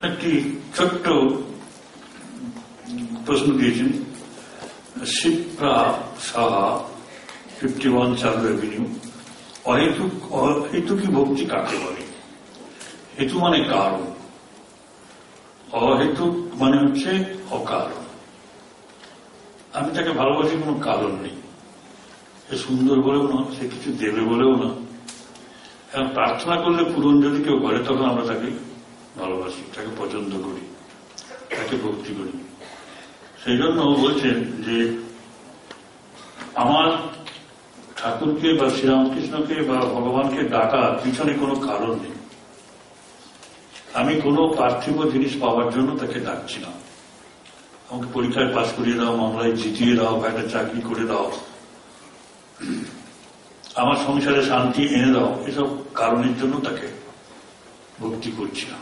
একটি ছোট্ট প্রশ্ন দিয়েছেন শিপ্রা সাহা 51 চালু রেভিনিউ। অহেতুকি ভক্তি কাকে বলে? হেতু মানে কারণ, অহেতুক মানে হচ্ছে অকারণ। আমি তাকে ভালোবাসি, কোনো কারণ নেই। সে সুন্দর বলেও না, সে কিছু দেবে বলেও না। এখন প্রার্থনা করলে পূরণ যদি কেউ করে তখন আমরা তাকে ভালোবাসি, তাকে পছন্দ করি, তাকে ভক্তি করি। সেই জন্য বলছেন যে আমার ঠাকুরকে বা শ্রীরামকৃষ্ণকে বা ভগবানকে ডাকার পিছনে কোনো কারণ নেই। আমি কোনো পার্থিব জিনিস পাওয়ার জন্য তাকে ডাকছি না। আমাকে পরীক্ষায় পাশ করিয়ে দাও, মামলায় জিতিয়ে দাও, বা একটা চাকরি করে দাও, আমার সংসারে শান্তি এনে দাও, এসব কারণের জন্য তাকে ভক্তি করছি না।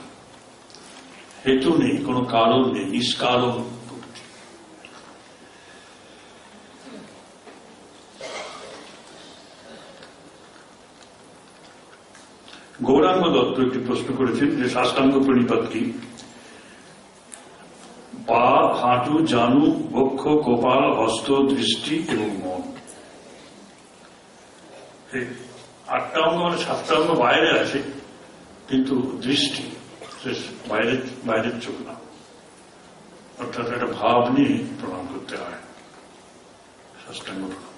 হেতু নেই, কোনো কারণ নেই, নিষ্কারণ ভক্তি। গৌরাঙ্গ দত্ত একটি প্রশ্ন করেছেন যে সাষ্টাঙ্গ প্রণিপাত কি? পা, হাঁটু, জানু, বক্ষ, কপাল, হস্ত, দৃষ্টি এবং মন। আটটা অঙ্গ মানে সাতটা অঙ্গ বাইরে আছে, কিন্তু দৃষ্টি বাইরের চোখ না। অর্থাৎ একটা ভাব নিয়ে প্রণাম করতে হয় সাষ্টাঙ্গ প্রণাম।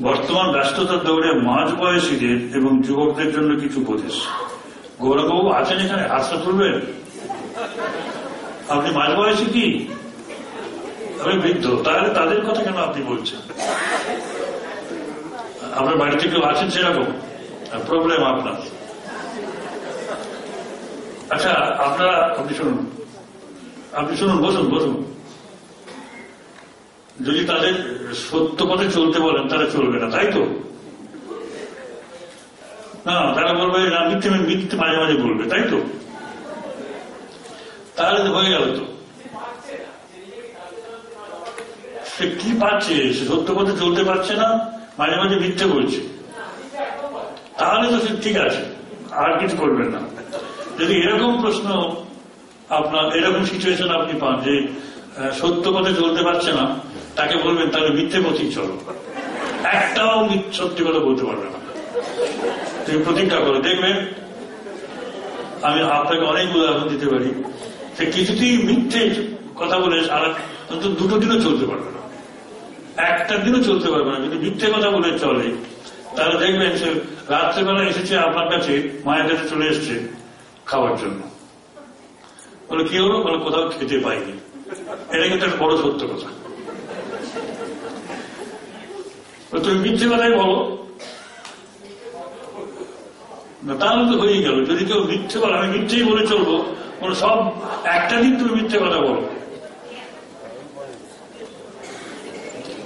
বর্তমান ব্যস্ততার দৌড়ে মাঝ বয়সীদের এবং যুবকদের জন্য কিছু উপদেশ। গৌরবাবু আছেন এখানে? হাতটা তুলবেন। আপনি মাঝ বয়সী কি? আমি বৃদ্ধ, তাহলে তাদের কথা কেন আপনি বলছেন? আপনার বাড়িতে কেউ আছেন সেরকম? প্রবলেম আপনার। আচ্ছা, আপনি শুনুন, বসুন। যদি তাদের সত্য পথে চলতে বলেন তারা চলবে না, তাই তো? না, তারা বলবে না, মিথ্যে মাঝে মাঝে বলবে, তাই তো? তাহলে তো হয়ে গেল। তো সে কি পাচ্ছে? সে সত্য পথে চলতে পারছে না, মাঝে মাঝে মিথ্যে বলছে। তাহলে তো সে ঠিক আছে, আর কিছু করবেন না। যদি এরকম প্রশ্ন আপনার, এরকম সিচুয়েশন আপনি পান যে সত্য পথে চলতে পারছে না, তাকে বলবেন তাহলে মিথ্যে পথেই চলো। একটাও সত্যি কথা বলতে পারবে না। তুমি প্রতিজ্ঞা করো, দেখবেন। আমি আপনাকে অনেক উদাহরণ দিতে পারি। সে কিছুতেই মিথ্যে কথা বলে সারা দুটো দিনও চলতে পারবে না, একটা দিনও চলতে পারবে না। যদি মিথ্যে কথা বলে চলে তাহলে দেখবেন সে রাত্রেবেলা এসেছে আপনার কাছে, মায়ের কাছে চলে এসছে খাওয়ার জন্য। বলে কি হলো? বলে কোথাও খেতে পাইনি। এটা কিন্তু একটা বড় সত্য কথা। তুমি মিথ্যে কথাই বলো না, তাহলে তো হয়েই গেল। যদি কেউ মিথ্যে বলে, আমি মিথ্যেই বলে চলবো, সব একটা দিন তুমি মিথ্যে কথা বলো,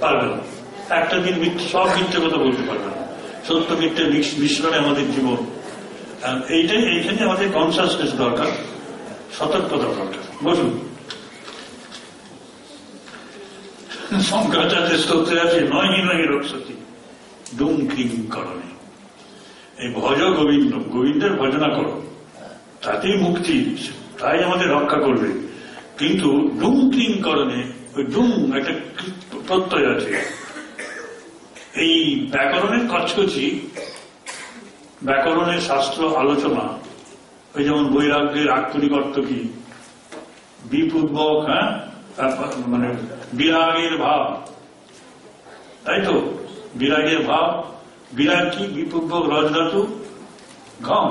পারবে না। একটা দিন সব মিথ্যে কথা বলতে পারবে না। সত্য মিথ্যে মিশ্রণে আমাদের জীবন। এইখানে আমাদের কনসাসনেস দরকার, সতর্কতা দরকার। বলুন, শঙ্করাচার্যের স্তোত্রে আছে নয় রক্ষতি ডুম ক্রিম করণে। এই ভজ গোবিন্দ, গোবিন্দের ভজনা করো, তাতেই মুক্তি, তাই আমাদের রক্ষা করবে। কিন্তু ডুম ক্রিম করণে, ওই ডুম একটা প্রত্যয় আছে। এই ব্যাকরণের কচকচি, ব্যাকরণের শাস্ত্র আলোচনা, ওই যেমন বৈরাগ্যের আক্ষরিক অর্থ কি? বিপূর্বক, মানে বিরাগের ভাব, তাই তো? বিরাগের ভাব, বিরাগ কি? বিপূর্বক রজধাতু ঘম।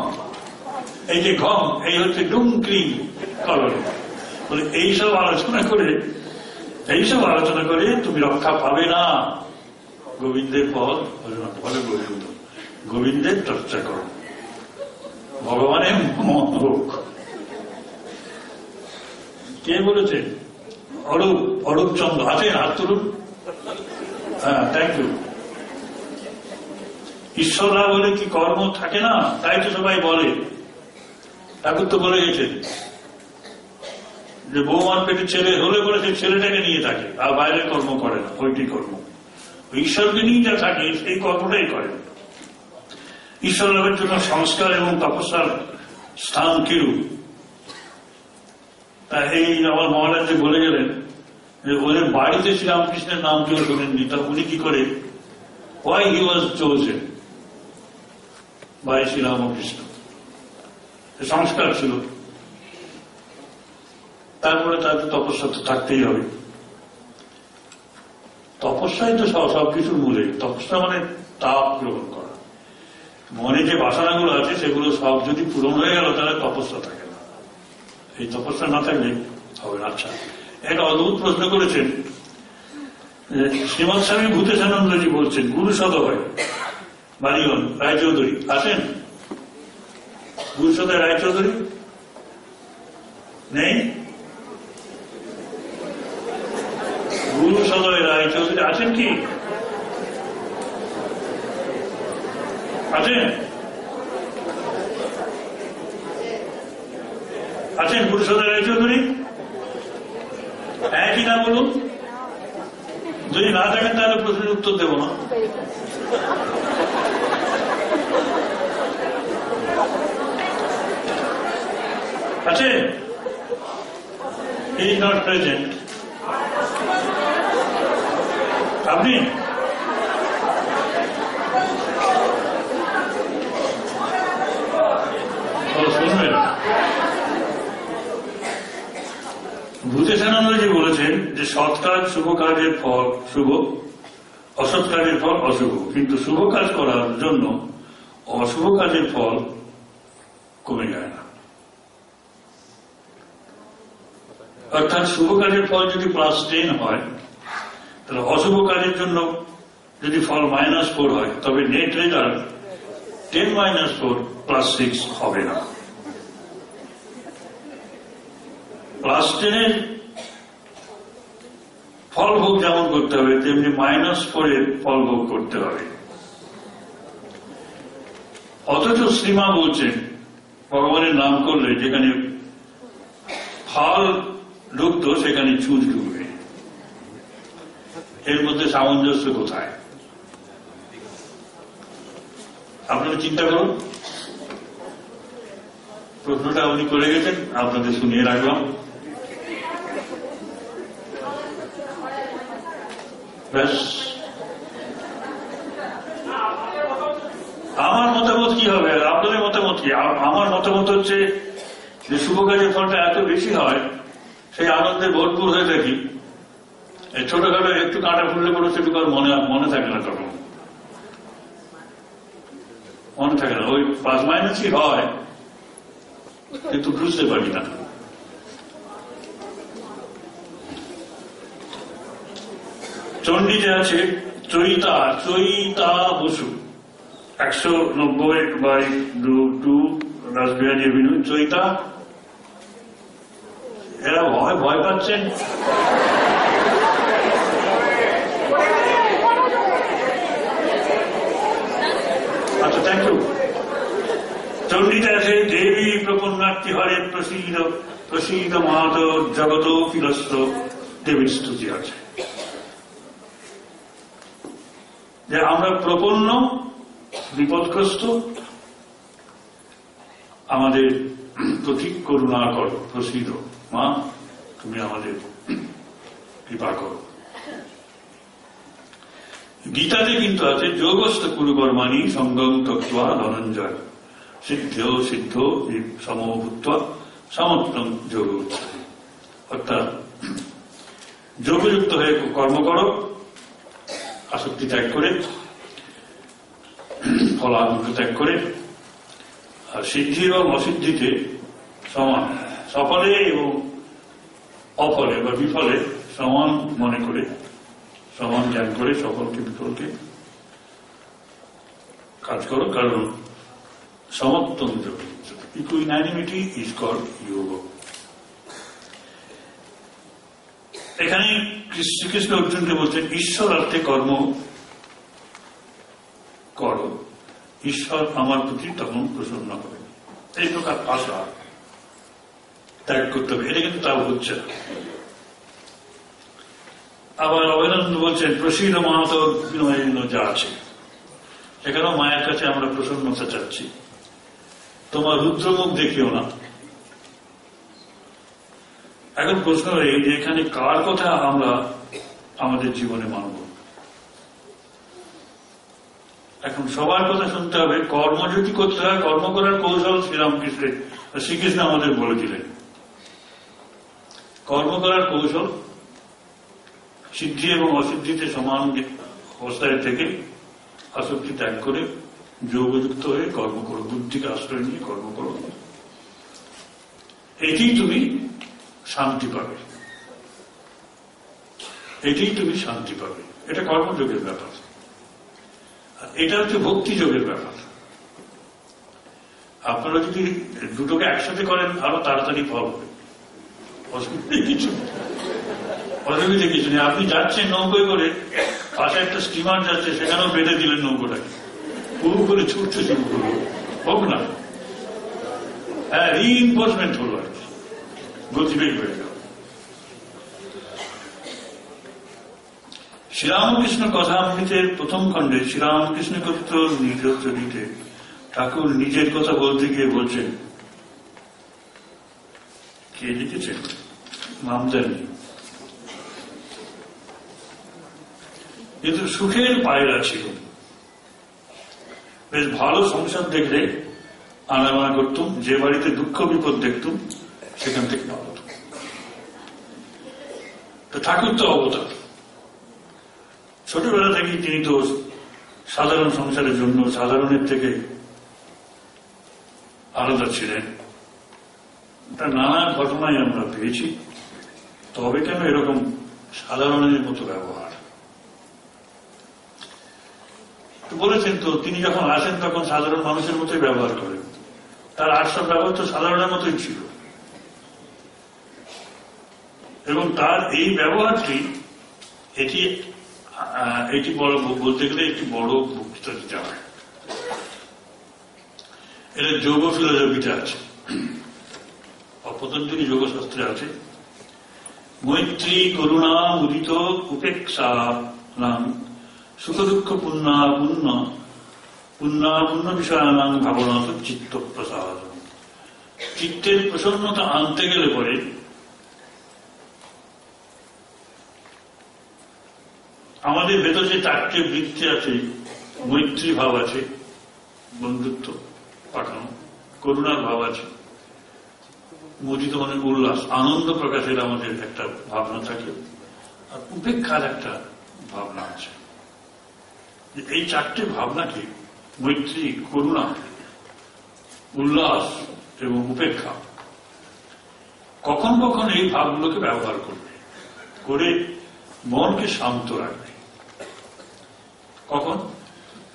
এই যে ঘম, এই হচ্ছে ডুম ক্রিম করণ। বলে এইসব আলোচনা করে তুমি রক্ষা পাবে না। গোবিন্দের পদ ফলে গোবিন্দের চর্চা করো, ভগবানের মন হোক। কে বলেছেন? অরূপ চন্দ্র আছেন? হাত তুলুন। হ্যাঁ, থ্যাংক ইউ। ঈশ্বররা বলে কি কর্ম থাকে না? তাই তো সবাই বলে। ঠাকুর তো বলে গেছেন যে বৌমার পেটে ছেলে হলে পরে সে ছেলেটাকে নিয়ে থাকে, আর বাইরের কর্ম করে না। ওইটি কর্ম ঈশ্বরকে নিয়ে যা থাকে সেই কর্মটাই করে। ঈশ্বর লাভের জন্য সংস্কার এবং তপস্যার স্থান কিরূপ। তা এই আমার মহারাজ যে বলে গেলেন যে ওদের বাড়িতে শ্রীরামকৃষ্ণের নাম কেউ শোনেননি, তা উনি কি করে, why he was chosen by Sri Ramakrishna, সংস্কার ছিল। তারপরে তাদের তপস্যা তো থাকতেই হবে। তপস্যাই তো সবকিছুর মূলে। তপস্যা মানে তাপ গ্রহণ করা। মনে যে বাসনাগুলো আছে সেগুলো সব যদি পূরণ হয়ে গেল তাহলে তপস্যা থাকে না। এই তপস্যা না থাকলে হবে না। আচ্ছা, একটা অদ্ভুত প্রশ্ন করেছেন শ্রীমৎ স্বামী ভূতেশানন্দজি, বলছেন গুরু সদয় বাড়িগণ রায়চৌধুরী আছেন? গুরু সদয় রায়চৌধুরী নেই? গুরু সদয় রায়চৌধুরী আছেন কি? আছেন? আছেন গুরু সদয় রায়চৌধুরী? হ্যাঁ কি না বলুন। যদি না থাকেন তাহলে প্রশ্নের উত্তর দেব না। আছে? He is not present. আপনি শুনবেন। ভূতেশানন্দজি বলেছেন যে সৎ কাজ শুভ কাজের ফল শুভ, অসৎ কাজের ফল অশুভ, কিন্তু শুভ কাজ করার জন্য অশুভ কাজের ফল কমে যায় না। অর্থাৎ শুভ কাজের ফল যদি +10 হয়, তাহলে অশুভ কাজের জন্য যদি ফল -4 হয়, তবে নেট রেজাল্ট 10 - 4 +6 হবে না। +10 ফল ভোগ যেমন করতে হবে, তেমনি -4 ফল ভোগ করতে হবে। অথচ শ্রীমা বলছেন ভগবানের নাম করলে যেখানে ফল ঢুকতো সেখানে চুজ ঢুকবে। এর মধ্যে সামঞ্জস্য কোথায়? আপনারা চিন্তা করুন। প্রশ্নটা উনি করে গেছেন, আপনাদের শুনিয়ে রাখলাম। ব্যাস। আমার মতামত কি হবে, আপনাদের মতামত কি? আমার মতামত হচ্ছে যে শুভ কাজের ফলটা এত বেশি হয়, সেই আনন্দে ভরপুর হয়ে থাকি, ছোটখাটো একটু কাঁটা ফুললে পড়ে সেটুকু আর মনে থাকে না, তখন মনে থাকে না। ওই +- হয় কিন্তু বুঝতে পারি না। চণ্ডীতে আছে চৈতা বসু 190/2 রাসবিহারী এভিনিউ, চৈতা। এরা ভয় পাচ্ছেন? আচ্ছা, থ্যাংক ইউ। চণ্ডীতে আছে দেবী প্রপন্নার্থী হরে প্রসীদ মাত জগত ফিরস্ত, দেবীর স্তুতি আছে যে আমরা প্রপন্ন, বিপদগ্রস্ত, আমাদের প্রতি করুণা করো, প্রসীদ মা, তুমি আমাদের কৃপা করো। গীতাতে কিন্তু আছে যোগস্থ কুরুকর্মাণি সঙ্গম তত্ত্বা ধনঞ্জয় সিদ্ধ সমভূত্বা সমত্তম যোগ। অর্থাৎ যোগযুক্ত হয়ে কর্ম করো, আসক্তি ত্যাগ করে, ফলানুক্ত ত্যাগ করে, আর সিদ্ধি এবং অসিদ্ধিতে সমান, সফলে এবং অফলে বা বিফলে সমান মনে করে, সমান জ্ঞান করে সফলকে বিফলকে কাজ করো, কারণ সমত্তম যোগ, ইকুইনানিমিটি ইজ কল্ড যোগ। এখানে শ্রীকৃষ্ণ অর্জুনকে বলছেন ঈশ্বরার্থে কর্ম করো, ঈশ্বর আমার প্রতি তখন প্রসন্ন হবে। এই প্রকার আশা ত্যাগ করতে হবে। এটা কিন্তু তাও হচ্ছে না। আবার অভয়ানন্দ বলছেন প্রসীদ মাহাত বিনয় যা আছে, সেখানেও মায়ের কাছে আমরা প্রসন্নতা চাচ্ছি তোমার রুদ্রমুখ দেখিও না। এখন প্রশ্ন এই যে এখানে কার কথা আমরা আমাদের জীবনে মানব? এখন সবার কথা শুনতে হবে। কর্ম যদি করতে হয়, কর্ম করার কৌশল শ্রীকৃষ্ণ আমাদের বলে দিলেন। কর্ম করার কৌশল সিদ্ধি এবং অসিদ্ধিতে সমান অবস্থায় থেকে আসক্তি ত্যাগ করে যোগযুক্ত হয়ে কর্ম করো, বুদ্ধিকে আশ্রয় নিয়ে কর্ম করো। এটি তুমি শান্তি পাবে, এটাই তুমি শান্তি পাবে। এটা কর্মযোগের ব্যাপার, এটা হচ্ছে ভক্তি যোগের ব্যাপার। আপনারা যদি দুটোকে একসাথে করেন আরো তাড়াতাড়ি ফল হবে, অসুবিধা কিছু নেই। আপনি যাচ্ছেন নৌকোয় করে, পাশে একটা স্টিমার যাচ্ছে, সেখানেও বেঁধে দিলেন নৌকোটাকে, পুরো করে ছুটতে শুরু করলো, হোক না? হ্যাঁ, রিইনফোর্সমেন্ট হলো আর কি, গতিবেগ হয়ে গেল। শ্রীরামকৃষ্ণ কথামৃতের প্রথম খণ্ডে শ্রীরামকৃষ্ণ কথিত নিজ চরিতে ঠাকুর নিজের কথা বলতে গিয়ে বলছেন, কে লিখেছেন? মামদানি। কিন্তু সুখের পায়রা ছিল, বেশ ভালো সংসার দেখলে আনাগোনা করতুম, যে বাড়িতে দুঃখ বিপদ দেখতুম সেখান থেকে পালাতুম। তো ঠাকুর তো অবতার, ছোটবেলা থেকেই তিনি তো সাধারণ সংসারের জন্য সাধারণের থেকে আলাদা ছিলেন। তার নানা ঘটনাই আমরা পেয়েছি। তবে কেন এরকম সাধারণের মতো ব্যবহার? বলেছেন তো, তিনি যখন আসেন তখন সাধারণ মানুষের মতোই ব্যবহার করেন। তার আটসব ব্যবহার তো সাধারণের মতোই ছিল, এবং তার এই ব্যবহারটি এটি বড় বলতে গেলে একটি বড় বক্তৃতা দিতে হয়। এটা যোগ ফিলোসফিতে আছে, পতঞ্জলি যোগশাস্ত্রে আছে। মৈত্রী করুণা মুদিত উপেক্ষা নাম সুখ দুঃখ পুণ্যাপুণ্য বিষয়ানাং ভাবনা তো চিত্ত প্রসাদ। চিত্তের প্রসন্নতা আনতে গেলে পরে আমাদের ভেতর যে চারটে বৃত্তি আছে, মৈত্রী ভাব আছে, বন্ধুত্ব পাঠানো, করুণার ভাব আছে, মুদিত মানে উল্লাস, আনন্দ প্রকাশের আমাদের একটা ভাবনা থাকে, আর উপেক্ষার একটা ভাবনা আছে। এই চারটে ভাবনাকে মৈত্রী, করুণা, উল্লাস এবং উপেক্ষা কখন কখন এই ভাবগুলোকে ব্যবহার করবে, করে মনকে শান্ত রাখবে। কখন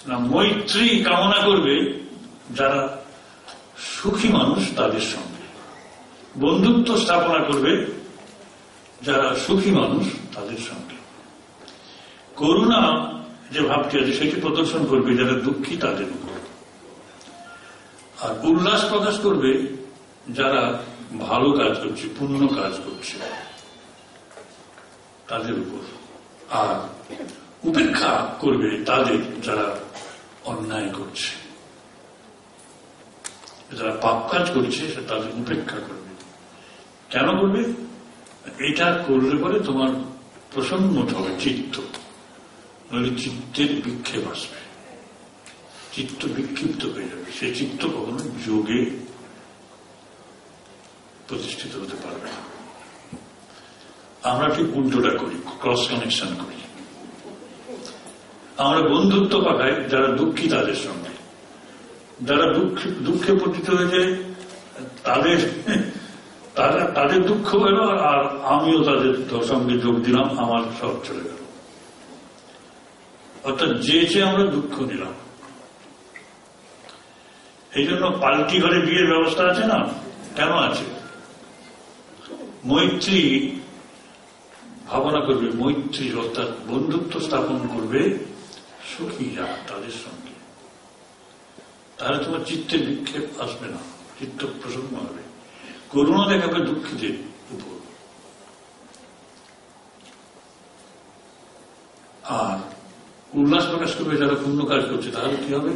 না, মৈত্রী কামনা করবে যারা সুখী মানুষ তাদের সঙ্গে, বন্ধুত্ব স্থাপনা করবে যারা সুখী মানুষ তাদের সঙ্গে, করুণা যে ভাবটি আছে সেটি প্রদর্শন করবে যারা দুঃখী তাদের উপর, আর উল্লাস প্রকাশ করবে যারা ভালো কাজ করছে, পুণ্য কাজ করছে তাদের উপর, আর উপেক্ষা করবে তাদের যারা অন্যায় করছে, যারা পাপ কাজ করছে সে তাদের উপেক্ষা করবে। কেন করবে? এটা করলে পরে তোমার প্রসন্ন হবে চিত্ত, নইলে চিত্তের বিক্ষেপ আসবে, চিত্ত বিক্ষিপ্ত হয়ে যাবে। সে চিত্ত কখনো যোগে প্রতিষ্ঠিত হতে পারবে না। আমরা ঠিক উল্টোটা করি, ক্রস কানেকশন করি। আমরা বন্ধুত্ব পাঠাই যারা দুঃখী তাদের সঙ্গে, যারা দুঃখে পতিত হয়েছে তাদের দুঃখ গেল, আর আমিও তাদের সঙ্গে যোগ দিলাম, আমার সব চলে গেল। অর্থাৎ যে আমরা দুঃখ নিলাম। এই জন্য পাল্টি ঘরে বিয়ের ব্যবস্থা আছে না? কেন আছে? মৈত্রী ভাবনা করবে, মৈত্রী অর্থাৎ বন্ধুত্ব স্থাপন করবে সুখী যারা তাদের সঙ্গে, তাহলে তোমার চিত্তে বিক্ষেপ আসবে না, চিত্ত প্রসন্ন হবে। করুণা দেখাবে দুঃখীদের উপর, আর উল্লাস প্রকাশ করবে যারা পুণ্য কাজ করছে, তাহলে কি হবে?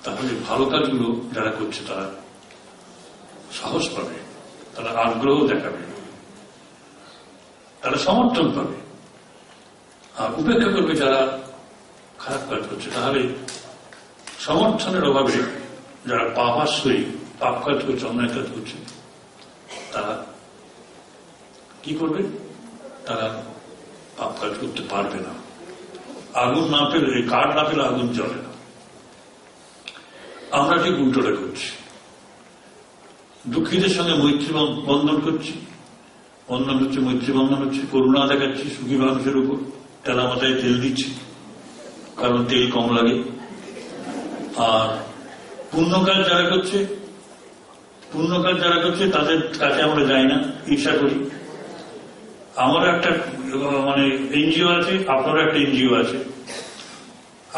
তাহলে ভালো কাজগুলো যারা করছে তারা সাহস পাবে, তারা আগ্রহ দেখাবে, তারা সমর্থন পাবে। আর উপেক্ষা করবে যারা খারাপ কাজ করছে। তাহলে সমর্থনের অভাবে যারা পাপাশ্রয়ী, পাপ কাজ করছে, অন্যায় কাজ করছে, তারা কি করবে? তারা পাপ কাজ করতে পারবে না। আগুন না পেলে, কাঠ না পেলে আগুন জ্বলে না। আমরা ঠিক উল্টোটা করছি। দুঃখীদের সঙ্গে মৈত্রী বন্ধন করছি, বন্ধন হচ্ছে মৈত্রী বন্ধন হচ্ছে, করুণা দেখাচ্ছি সুখী মানুষের উপর, তেলা মাথায় তেল দিচ্ছি কারণ তেল কম লাগে। আর পুণ্য কাজ যারা করছে তাদের কাছে আমরা যাই না, ঈর্ষা করি। আমারও একটা এনজিও আছে, আপনারও একটা এনজিও আছে।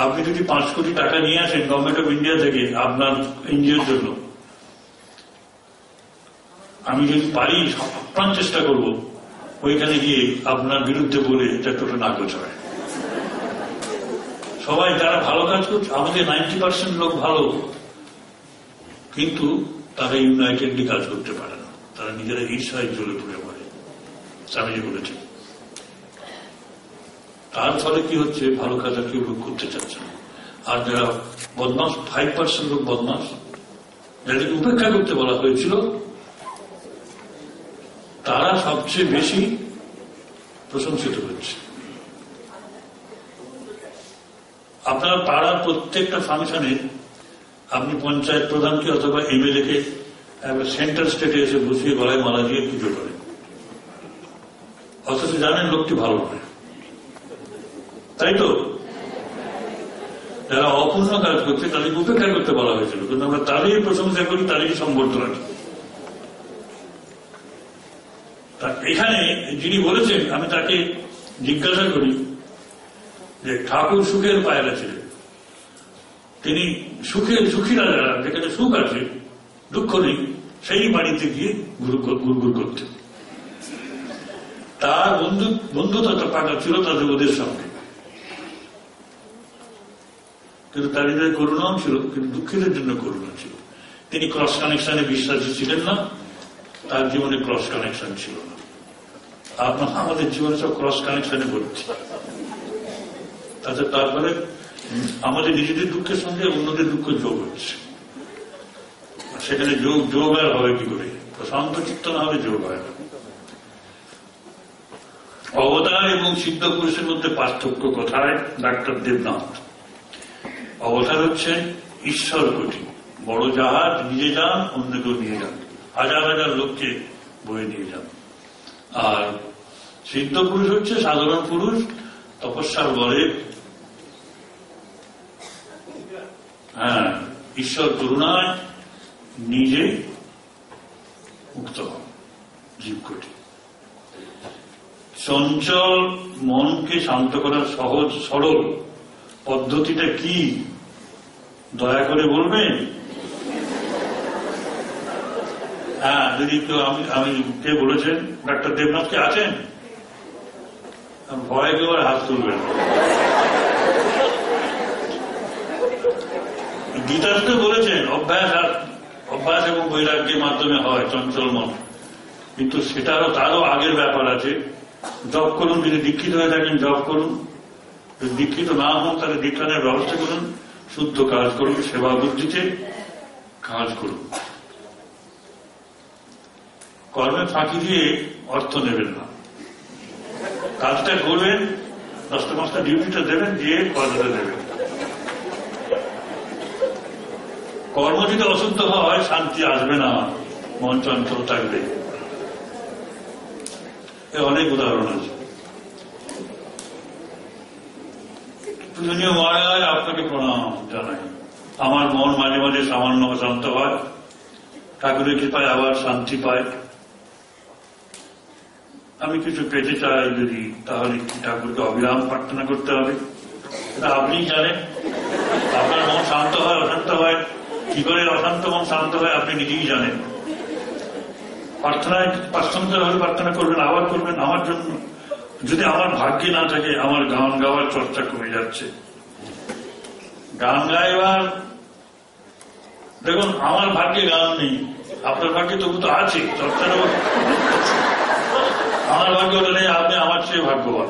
আপনি যদি 5 কোটি টাকা নিয়ে আসেন গভর্নমেন্ট অফ ইন্ডিয়া থেকে আপনার এনজিওর জন্য, আমি যদি পারি আপ্রাণ চেষ্টা করব ওইখানে গিয়ে আপনার বিরুদ্ধে বলে এটা টোটো না গোছায়। সবাই যারা ভালো কাজ করছে, আমাদের 90% লোক ভালো, কিন্তু তারা ইউনাইটেডলি কাজ করতে পারে না। তারা নিজেরা ঈর্ষায় জ্বলে পড়ে পড়ে, স্বামীজি বলেছেন। তার ফলে কি হচ্ছে? ভালো কাজ আর কেউ করতে চাচ্ছে না। আর যারা বদমাস, 5% লোক বদমাস, যাদেরকে উপেক্ষা করতে বলা হয়েছিল, তারা সবচেয়ে বেশি প্রশংসিত হচ্ছে। আপনার পাড়ার প্রত্যেকটা ফাংশনে আপনি পঞ্চায়েত প্রধানকে অথবা এমএলএ কে সেন্ট্রাল স্টেটে এসে বসিয়ে গলায় মালা দিয়ে পুজো করেন, অথচ জানেন লোকটি ভালো নয়, তাই তো? যারা অপূর্ণ কাজ করছে তাদেরকে উপেক্ষা করতে বলা হয়েছিল, কিন্তু আমরা তাদেরই প্রশংসা করি, তাদেরই সম্বর্ধনা করি। এখানে যিনি বলেছেন, আমি তাকে জিজ্ঞাসা করি যে ঠাকুর সুখের পায়রা ছিলেন, তিনি সুখীরা যারা, যেখানে সুখ আছে দুঃখ নেই, সেই বাড়িতে গিয়ে গুড়গুড় করতেন। তার বন্ধুতা পাকা ছিল তাদের ওদের সঙ্গে, কিন্তু তার হৃদয়ে করুণাও ছিল, কিন্তু দুঃখীদের জন্য করুণা ছিল। তিনি ক্রস কানেকশনে বিশ্বাসী ছিলেন না, তার জীবনে ক্রস কানেকশন ছিল না। আমাদের জীবনে সব ক্রস কানেকশনে ভর্তি। তারপরে আমাদের নিজেদের দুঃখের সঙ্গে অন্যদের দুঃখ যোগ হচ্ছে, সেখানে যোগ আর হবে কি করে? প্রশান্ত চিত্ত না হলে যোগ হয় না। অবতার এবং সিদ্ধ পুরুষের মধ্যে পার্থক্য কোথায়? ডাক্তার দেবনাথ। অবতার হচ্ছে ঈশ্বর কোটি, বড় জাহাজ নিজে যান, অন্যকেও নিয়ে যান, হাজার হাজার লোককে বয়ে নিয়ে যান। আর সিদ্ধ পুরুষ হচ্ছে সাধারণ পুরুষ, তপস্যার বলে ঈশ্বর করুণায় নিজে মুক্ত হন জীবকোটি। চঞ্চল মনকে শান্ত করার সহজ সরল পদ্ধতিটা কি দয়া করে বলবেন? যদি কেউ, আমি কে বলেছেন? ডাক্তার দেবনাথকে আছেন? ভয় কেউ আর হাত তুলবেন। গীতাতে বলেছেন অভ্যাস এবং বৈরাগ্যের মাধ্যমে হয় চঞ্চল মন, কিন্তু সেটারও তারও আগের ব্যাপার আছে। জপ করুন, যদি দীক্ষিত হয়ে থাকেন জপ করুন, যদি দীক্ষিত না হন তাহলে দীক্ষানের ব্যবস্থা করুন, শুদ্ধ কাজ করুন, সেবা বুদ্ধিতে কাজ করুন। কর্মে ফাঁকি দিয়ে অর্থ নেবেন না, কাজটা করবেন, 10টা 5টা ডিউটিটা দেবেন, দিয়ে কাজটা দেবেন। কর্ম যদি অশুদ্ধ হয় শান্তি আসবে না, মন চঞ্চল থাকবে। অনেক উদাহরণ আছে। পূজনীয় মহারাজ, আপনাকে প্রণাম জানাই। আমার মন মাঝে মাঝে সামান্য অশান্ত হয়, ঠাকুরের কৃপায় আবার শান্তি পায়। আমি কিছু পেতে চাই যদি, তাহলে ঠাকুরকে অবিরাম প্রার্থনা করতে হবে। এটা আপনি জানেন। আপনার মন শান্ত হয়, অশান্ত হয়, কি করে অশান্ত মন শান্ত হয় আপনি নিজেই জানেন। প্রার্থনায় 5 হলে প্রার্থনা করবেন, আবার করবেন আমার জন্য। যদি আমার ভাগ্যে না থাকে, আমার গান গাওয়ার চর্চা কমে যাচ্ছে। গান গাইবার দেখুন আমার ভাগ্যে গান নেই, আপনার ভাগ্যে তবু তো আছে, চর্চারও আমার ভাগ্যটা নেই, আপনি আমার চেয়ে ভাগ্যবান।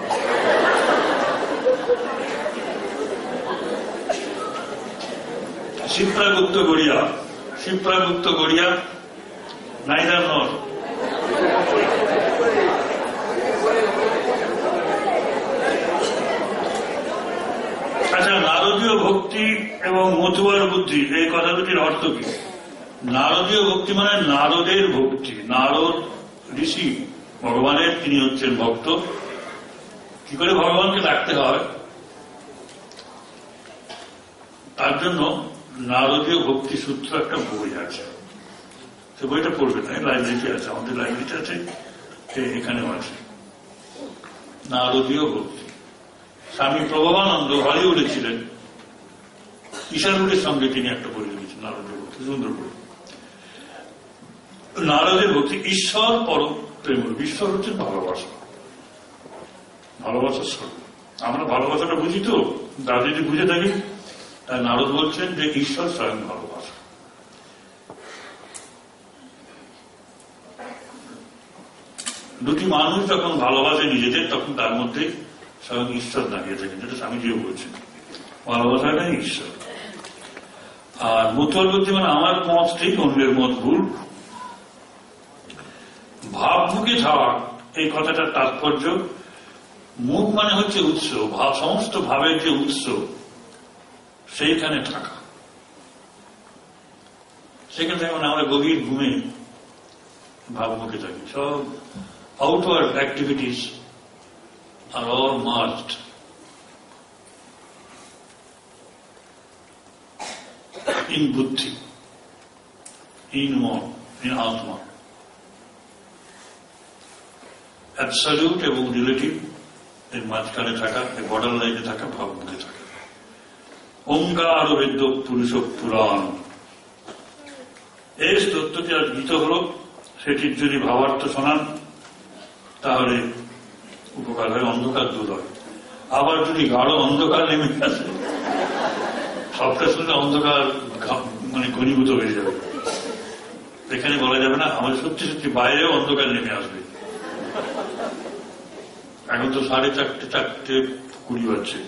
শিপ্রাগুপ্ত গড়িয়া নাইদার নর। আচ্ছা, নারদীয় ভক্তি এবং মতুয়ার বুদ্ধি, এই কথা দুটির অর্থ কি? নারদীয় ভক্তি মানে নারদের ভক্তি। নারদ ঋষি ভগবানের, তিনি হচ্ছেন ভক্ত। কি করে ভগবানকে ডাকতে হয় তার জন্য নারদীয় ভক্তি সূত্র একটা বই আছে, সে বইটা পড়বে না, লাইব্রেরিতে আছে, আমাদের লাইব্রেরিতে আছে, এখানেও আছে। নারদীয় ভক্তি, স্বামী প্রভবানন্দ হলিউডে ছিলেন, ঈশানুরের সঙ্গে তিনি একটা বই লিখেছেন, নারদীয় ভক্তি, সুন্দর বই। নারদের ভক্তি ঈশ্বর পরম প্রেম, ঈশ্বর হচ্ছেন ভালোবাসা, ভালোবাসার স্বরূপ। আমরা ভালোবাসাটা বুঝি তো, তা যদি বুঝে থাকি, তাই নারদ বলছেন যে ঈশ্বর স্বয়ং ভালোবাসা। দুটি মানুষ যখন ভালোবাসে নিজেদের, তখন তার মধ্যে স্বয়ং ঈশ্বর দাঁড়িয়ে থাকেন, যেটা স্বামীজিও বলছেন, ভালোবাসাটাই ঈশ্বর। আর মতুয়ার বুদ্ধি মানে আমার মত ঠিক, অন্যের মত ভুল। ভাবমুখে যাওয়া, এই কথাটার তাৎপর্য, মুখ মানে হচ্ছে উৎস, সমস্ত ভাবের যে উৎস সেইখানে থাকা। সেখানে থেকে মানে আমরা গভীর ঘুমে ভাবমুখে থাকি, সব outward activities are all merged in buddhi, in man, in atma. Absolute এবং রিলেটিভ এর মাঝখানে থাকা, এই বর্ডার লাইনে থাকা, ভাবমুখে থাকা। ওঙ্কার বেদ্য পুরুষ পুরাণ, এই স্তোত্রটি আজ গীত হল, সেটির যদি ভাবার্থ শোনান তাহলে উপকার হয়, অন্ধকার দূর হয়। আবার যদি গাঢ় অন্ধকার নেমে আসে, সবটা শুনে অন্ধকার মানে ঘনীভূত হয়ে যাবে, এখানে বলা যাবে না, আমাদের সত্যি সত্যি বাইরেও অন্ধকার নেমে আসবে। এখন তো 4:30 বাজছে।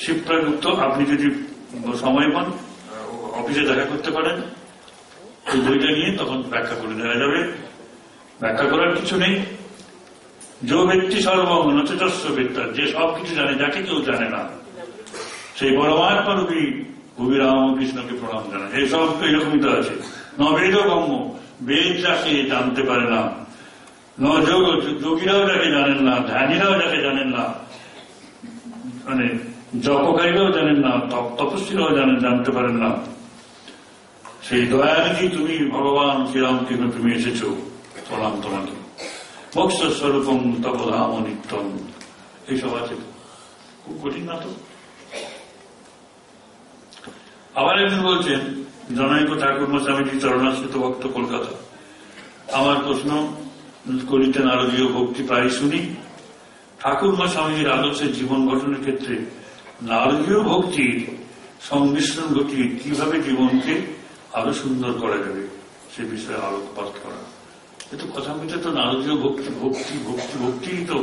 শিবপ্রাগুপ্ত, আপনি যদি সময় পান অফিসে দেখা করতে পারেন, এই বইটা নিয়ে তখন ব্যাখ্যা করে দেওয়া যাবে। ব্যাখ্যা করার কিছু নেই। যে ব্যক্তি সর্বঙ্গ নচেতস্য বেত্তা, যে সব কিছু জানে, যাকে কেউ জানে না, সেই পরমাত্মা রূপী ভূমি রামকৃষ্ণকে প্রণাম জানায়। এই সব এইরকমই তো আছে। নবেদ গম্য, বেদ যাকে জানতে পারে না, যোগীরাও যাকে জানেন না, ধ্যানীরাও যাকে জানেন না, মানে জপকারীরাও জানেন না, তপস্বীরাও জানতে পারেন না, সেই দয়ানিধি তুমি ভগবান শ্রীরামকৃষ্ণ, তুমি এসেছ, প্রণাম তোমাকে। মোক্ষ স্বরূপম তপধাম নিত্যম, এইসব আছে। খুব কঠিন না তো। আবার একদিন বলছেন, জনৈক ঠাকুর স্বামীজি, চরণাশ্রিত ভক্ত, কলকাতা। আমার প্রশ্ন করিতে নারদীয় ভক্তি প্রায় শুনি। ঠাকুরমা স্বামীজির আদর্শের জীবন গঠনের ক্ষেত্রে নারদীয় ভক্তির সংমিশ্রণ ঘটিয়ে কিভাবে জীবনকে আরো সুন্দর করা যাবে সে বিষয়ে আলোকপাত করা। কিন্তু কথামৃতে তো নারদীয় ভক্তি ভক্তি ভক্তি ভক্তিই তো,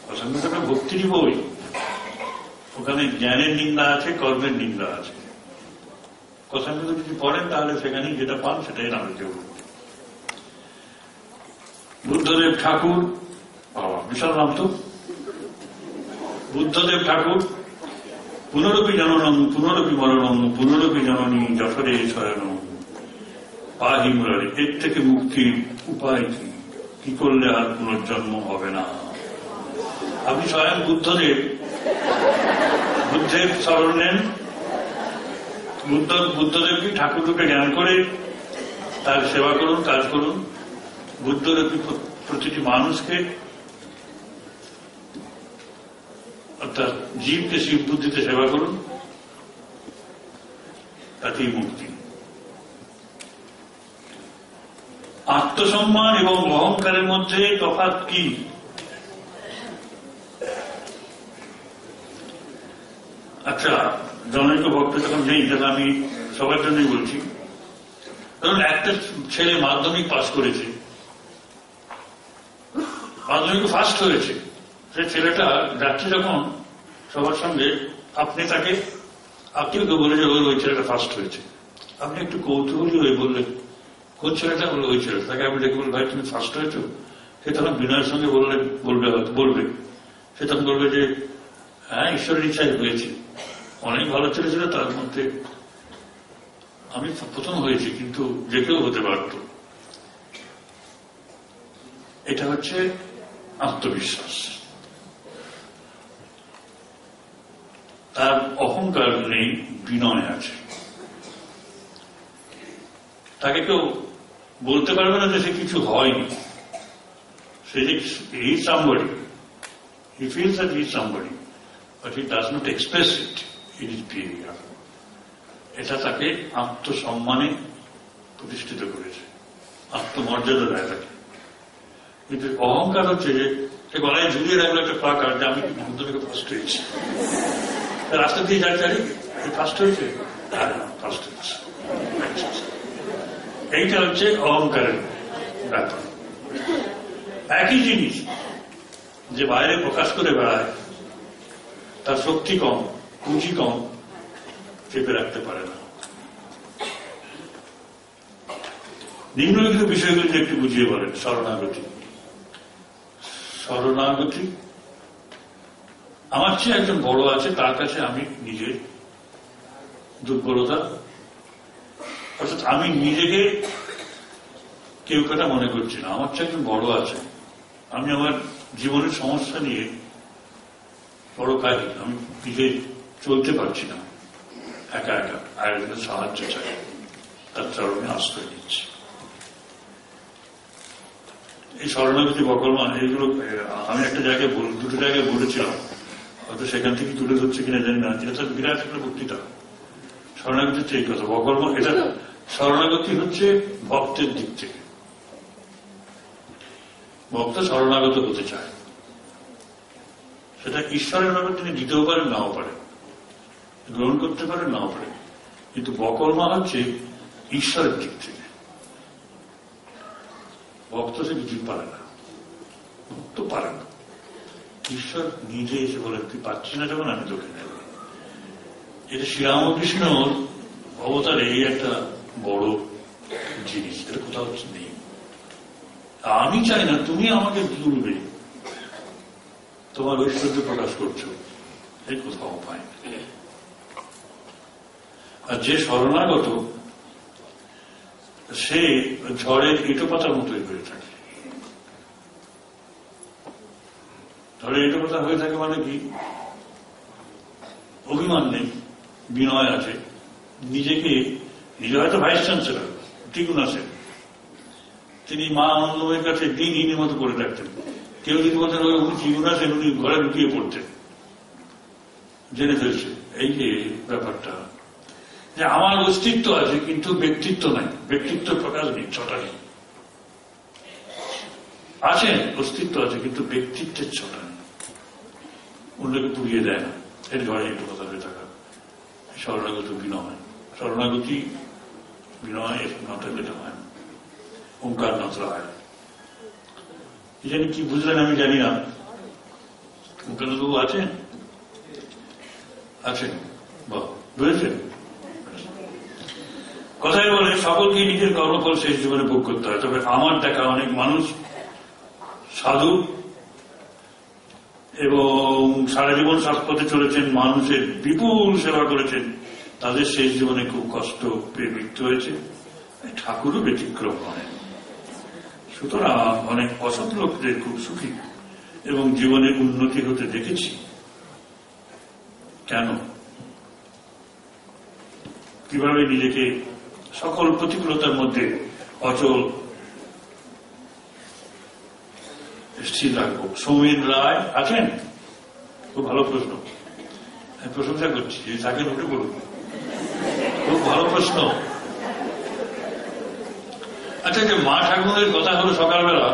কথামৃতটা ভক্তিরই বই। ওখানে জ্ঞানের নিন্দা আছে, কর্মের নিন্দা আছে। কথামৃত যদি পড়েন তাহলে সেখানেই যেটা পান সেটাই নারদীয় ভক্তি। বুদ্ধদেব ঠাকুর, বাবা বিশাল নাম তো, বুদ্ধদেব ঠাকুর, পুনরপি জননম পুনরপি মরণম পুনরপি জননী যশোরে শয়নম পাহি মুরারি। এর থেকে মুক্তির উপায় কি করলে আর পুনর্জন্ম হবে না? আপনি স্বয়ং বুদ্ধের স্মরণ নেন, বুদ্ধদেবকে ঠাকুর রূপে জ্ঞান করে তার সেবা করুন, কাজ করুন। বুদ্ধদেব প্রতিটি মানুষকে, অর্থাৎ জীবকে শিব বুদ্ধিতে সেবা করুন, তাতেই মুক্তি। আত্মসম্মান এবং অহংকারের মধ্যে তফাৎ কি? আচ্ছা, জনৈক ভক্ত যখন নেই, যেটা আমি সবার জন্যই বলছি, ধরুন একটা ছেলে মাধ্যমিক পাস করেছে, মাধ্যমিক ফার্স্ট হয়েছে, সে ছেলেটা যাচ্ছে যখন সবার সঙ্গে, আপনি তাকে কেউ বলে যে ওই ছেলেটা ফার্স্ট হয়েছে, আপনি একটু কৌতূহলী হয়ে বললেন কোন ছেলেটা, বললো ওই ছেলেটা। তাকে আপনি দেখে বলবেন ভাই তুমি ফার্স্ট হয়েছো, সে তখন বিনয়ের সঙ্গে বলবে সে তখন বলবে যে হ্যাঁ ঈশ্বরের ইচ্ছায় হয়েছে, অনেক ভালো ছেলে ছিল তার মধ্যে আমি প্রথম হয়েছি, কিন্তু যে কেউ হতে পারত। এটা হচ্ছে আত্মবিশ্বাস। তার অহংকার নেই, বিনয় আছে। তাকে কেউ বলতে পারবে না যে সে কিছু হয়নি, সে যে he is somebody, he feels that he is somebody, but he does not express it in his behavior. এটা তাকে আত্মসম্মানে প্রতিষ্ঠিত করেছে, আত্মমর্যাদা দেয় তাকে। কিন্তু অহংকার হচ্ছে যে সে গলায় ঝুলিয়ে রাখলো একটা প্লাকার্ড যে আমি মাধ্যমিকে ফার্স্ট হয়েছি, রাস্তা দিয়ে যাচ্ছে ফার্স্ট হয়েছে, ফার্স্ট হয়েছে। এইটা হচ্ছে অহংকারের ব্যাপার। একই জিনিস যে বাইরে প্রকাশ করে বেড়ায়, তার শক্তি কম, পুঁজি কম, চেপে রাখতে পারে না। নিম্নলিখিত বিষয়গুলি একটু বুঝিয়ে বলেন। শরণাগতি। শরণাগতি, আমার চেয়ে একজন বড় আছে, তার কাছে আমি নিজের দুর্বলতা, অর্থাৎ আমি নিজেকে কেউ কেটা মনে করছি না, আমার চেয়ে একজন বড় আছে, আমি আমার জীবনের সমস্যা নিয়ে বড় কাজ, আমি নিজে চলতে পারছি না, একা একা আরেকজনের সাহায্য চাই, তার চরণে আশ্রয় নিচ্ছি। এই শরণাগতি, বকলমান, এইগুলো আমি একটা জায়গায় দুটো জায়গায় বলেছিলাম, হয়তো সেখান থেকে তুলে ধরছে কিনা জানি না, এটা বিরাট একটা বক্তৃতা। শরণাগতি হচ্ছে এই কথা, বকলমান এটা। শরণাগতি হচ্ছে ভক্তের দিক থেকে, ভক্ত শরণাগত হতে চায়, সেটা ঈশ্বরের ব্যাপারে তিনি দিতেও পারেন, নাও পারেন, গ্রহণ করতে পারেন, নাও পারেন, কিন্তু বকলমা হচ্ছে ঈশ্বরের দিক থেকে। ভক্ত সে কিছুই পারে না, ভক্ত পারে না, ঈশ্বর নিজে এসে বলেন তুই পাচ্ছিস না যখন আমি তোকে নেব। এটা শ্রীরামকৃষ্ণর অবতারে এই একটা বড় জিনিস, এটা কোথাও নেই। আমি চাই না তুমি আমাকে তুলবে, তোমার ঐশ্বর্য প্রকাশ করছো, এই কোথাও পাই। আর যে শরণাগত, সে ঝড়ের ইটোপাতার মতোই হয়ে থাকে। ঝড়ের ইটোপাতা হয়ে থাকে মানে কি? অভিমান নেই, বিনয় আছে, নিজে হয়তো ভাইস চ্যান্সেলর টিকুন আছেন, তিনি মা আনন্দময়ের কাছে দিনহীনের মতো করে রাখতেন। কেউ যদি বলতেন উনি টিকুন আছেন, উনি ঘরে ঢুকিয়ে পড়তেন, জেনে ফেলছে। এই যে ব্যাপারটা যে আমার অস্তিত্ব আছে কিন্তু ব্যক্তিত্ব নাই, ব্যক্তিত্ব প্রকাশ নেই, ছটা নেই। আছেন, অস্তিত্ব আছে কিন্তু ব্যক্তিত্বের ছটা নেই, অন্যকে পুড়িয়ে দেয় না। এর ঘরে একটু কথা হয়ে থাকা শরণাগত বিনয়। শরণাগতি বিনয় না থাকলে এটা হয় না। ওঙ্কার নজর হয়, জানি কি বুঝলেন আমি জানি না। ওঙ্কারবাবু আছেন? আছেন, বাহ, বুঝেছেন? কথাই বলে সকলকে নিজের কর্মফল শেষ জীবনে ভোগ করতে হয়। তবে আমার দেখা অনেক মানুষ সাধু এবং সারা জীবন শাশ্বতে চলেছেন, মানুষের বিপুল সেবা করেছেন, তাদের শেষ জীবনে খুব কষ্ট পেয়ে মৃত্যু হয়েছে। ঠাকুরও ব্যতিক্রম হয়। সুতরাং অনেক অসৎ লোকদের খুব সুখী এবং জীবনে উন্নতি হতে দেখেছি। কেন? কিভাবে নিজেকে সকল প্রতিকূলতার মধ্যে অচল স্থির রাখবো। সৌমেন রায় আছেন? খুব ভালো প্রশ্ন, আমি প্রশংসা করছি, তাকে উঠে বলুন, খুব ভালো প্রশ্ন। আচ্ছা, যে মা ঠাকুরের কথা হলো সকালবেলা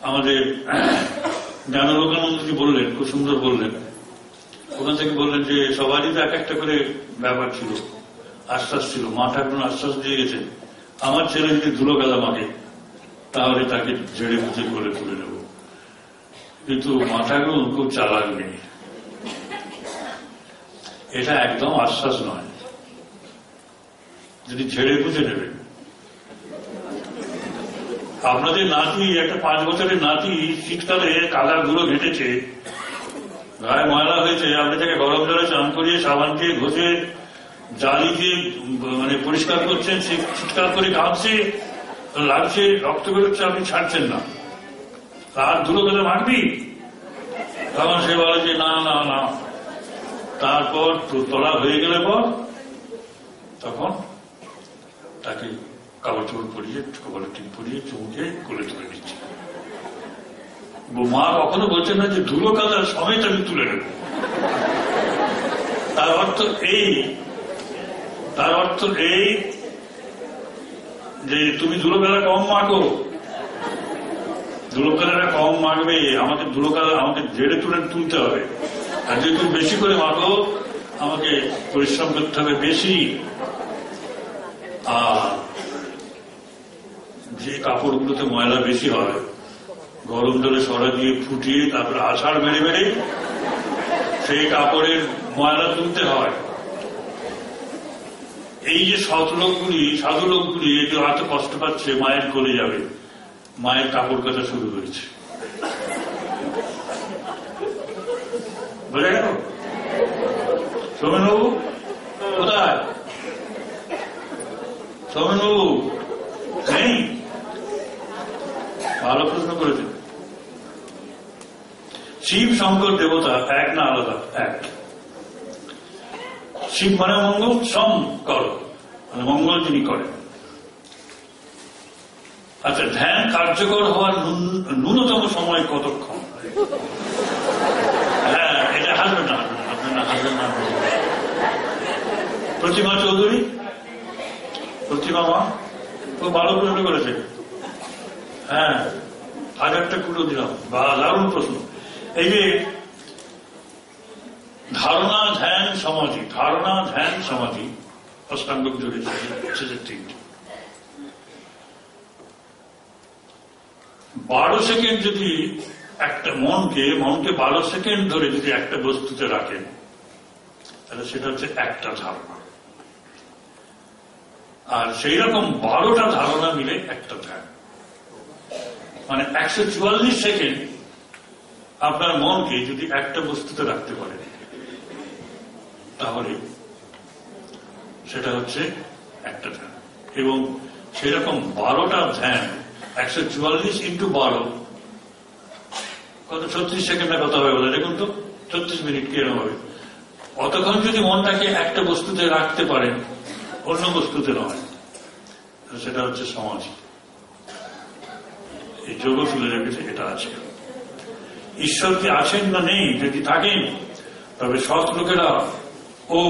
আমাদের জ্ঞানলোকানন্দজি বললেন, খুব সুন্দর বললেন। ওখান থেকে বললেন যে সবারই তো এক একটা করে ব্যাপার ছিল, আশ্বাস ছিল, মা ঠাকুর আশ্বাস দিয়ে গেছেন, আমার ছেলে যদি ধুলো গাদা মাকে তাহলে তাকে ঝেড়ে বুঝে করে তুলে নেব। কিন্তু মা ঠাকুর খুব চালাক মেয়ে, এটা একদম আশ্বাস নয়, যদি ঝেড়ে বুঝে নেবেন। আপনাদের নাতি, একটা 5 বছরের নাতি শীতকালে কাদা ধুলো ঘেটেছে, গায়ে ময়লা হয়েছে, আপনি তাকে গরম জলে চান করিয়ে সাবান দিয়ে ঘষে জালি দিয়ে মানে পরিষ্কার করছেন, সে চিৎকার করে কাঁদছে, লাগছে, রক্ত বেরোচ্ছে, আপনি ছাড়ছেন না, আর ধুলো গেলে মারবি? তখন সে বলে যে না না না। তারপর তোলা হয়ে গেলে পর তখন তাকে কাপড় চোপড় পরিয়ে, কপালে টিপ পরিয়ে, চুমুকে কোলে তুলে নিচ্ছে। মা কখনো বলছেন না যে ধুলো কাদা সমেত আমি তুলে নেব। তার অর্থ এই যে তুমি ধুলো কাদা কম মাখো, ধুলো কাদাটা কম মাখবে, আমাকে ধুলো কাদা আমাকে ঝেড়ে তুলতে হবে। আর যদি তুমি বেশি করে মাখো, আমাকে পরিশ্রম করতে হবে বেশি। আর যে কাপড়গুলোতে ময়লা বেশি হয়, গরম জলে সরা দিয়ে ফুটিয়ে তারপরে আছাড় মেরে মেরে সেই কাপড়ের ময়লা তুলতে হয়। এই যে সাধু লোকগুলি এগুলো এত কষ্ট পাচ্ছে, মায়ের কোলে যাবে, মায়ের কাপড় কাচা শুরু হয়েছে। বোঝা গেল? সৌমেনবাবু কোথায়? সৌমেনবাবু নেই? ভালো প্রশ্ন করেছেন। শিব শঙ্কর দেবতা এক না আলাদা? এক। শিব মানে মঙ্গল, শঙ্কর মানে মঙ্গল যিনি করেন। আচ্ছা, ধ্যান কার্যকর হওয়ার ন্যূনতম সময় কতক্ষণ? হ্যাঁ, এটা হাসবেন না, হাসবেন না। প্রতিমা চৌধুরী, প্রতিমা মা খুব ভালো প্রশ্ন করেছে। হ্যাঁ, আর একটা কুলো দিলাম, বা দারুণ প্রশ্ন। এই যে ধারণা ধ্যান সমাধি অষ্টাঙ্গ জুড়ে 3টি। 12 সেকেন্ড যদি একটা মনকে 12 সেকেন্ড ধরে যদি একটা বস্তুতে রাখেন, তাহলে সেটা হচ্ছে একটা ধারণা। আর সেই রকম 12টা ধারণা মিলে একটা ধ্যান। মানে 144 সেকেন্ড আপনার মনকে যদি একটা বস্তুতে রাখতে পারেন, তাহলে সেটা হচ্ছে একটা ধ্যান। এবং সেরকম 12টা ধ্যান 144 × 12 কত? 36 সেকেন্ডে কত হবে বলে দেখুন তো? 36 মিনিট কি এরকম হবে? অতক্ষণ যদি মনটাকে একটা বস্তুতে রাখতে পারেন, অন্য বস্তুতে নয়, সেটা হচ্ছে সমাধি। এই যোগ শুনে রেখেছে, এটা আছে। ঈশ্বর কি আছেন না নেই? যদি থাকেন, তবে সৎ লোকেরা ও